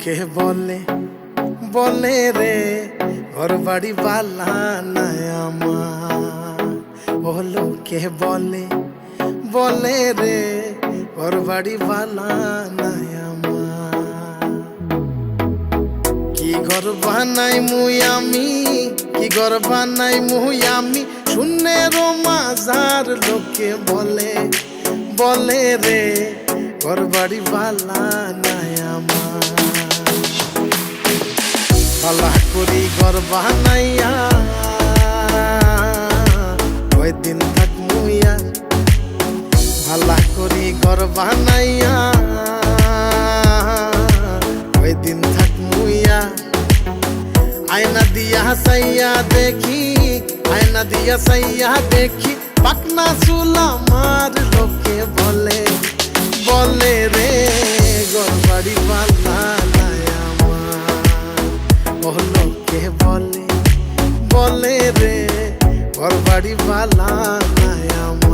লোকে বলে বলে রে ঘর বাড়ি বালা নাই আমার। ও লোকে বলে বলে রে ঘর বাড়ি বালা নাই আমার। কি ঘর বানাই মুই আমি, কি ঘর বানাই মুই আমি, শূন্যের মাজার। লোকে বলে বলে রে ঘর বাড়ি বালা নাই আমার। পালা করি ঘর বানাইয়া কয়দিন থাক মুইয়া, পালা করি ঘর বানাইয়া কয়দিন থাক মুইয়া। আয়না দিয়া সাইয়া দেখি, আয়না দিয়া সাইয়া দেখি, পাকনা চুলা মার। লোকে বলে বলে রে ঘর বাড়ি বালা নাই আমার। ও লোকে বলে বলে রে ঘর বাড়ি বালা নাই আমার।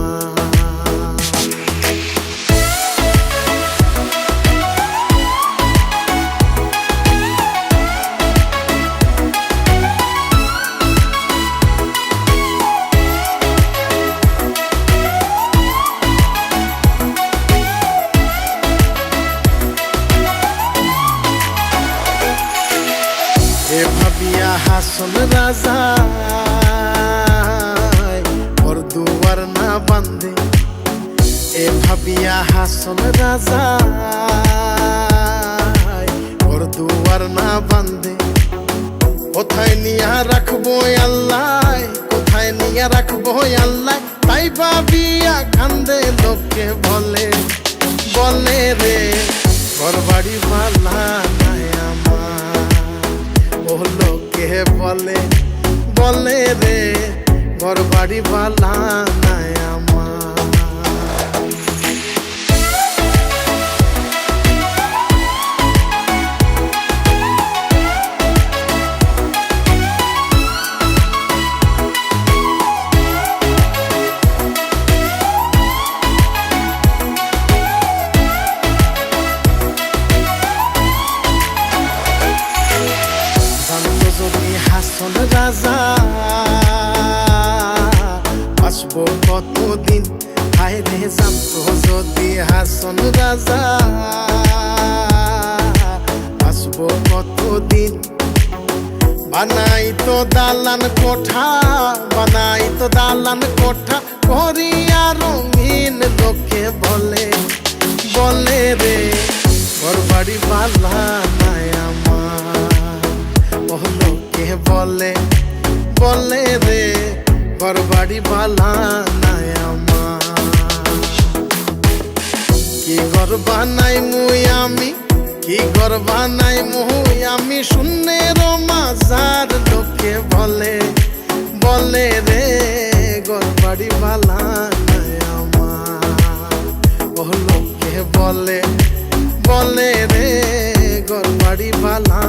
এ ভাবিয়া হাসন রাজা ওর দুয়ার না বান্ধে, এ ভাবিয়া হাসন রাজা ওর দুয়ার না বান্ধে। কোথায় নিয়া রাখবো আল্লাহ, কোথায় নিয়া রাখবো আল্লাহ, তাই ভাবিয়া কান্দে। লোকে বলে বলে রে ঘর বাড়ি বালা নাই আমার। ও লোকে বলে বলে রে ঘর বাড়ি বালা নাই আমার। যদি হাসন রাজা আসবো কতদিন, হায় রে জানতো যদি হাসন রাজা আসবো কতদিন। বানাই তো দালান কোঠা, বানাই তো দালান কোঠা করিয়া রঙিন। লোকে বলে বলে রে ঘর বাড়ি বালা নাই আমার। ও লোকে বলে বলে রে ঘর বাড়ি বালা নাই আমার। কি ঘর বানাই মুই আমি, কি ঘর বানাই মুই আমি, শূন্যের মাজার। লোকে বলে বলে রে ঘর বাড়ি বালা নাই আমার। ও লোকে বলে বলে রে ঘর বাড়ি বালা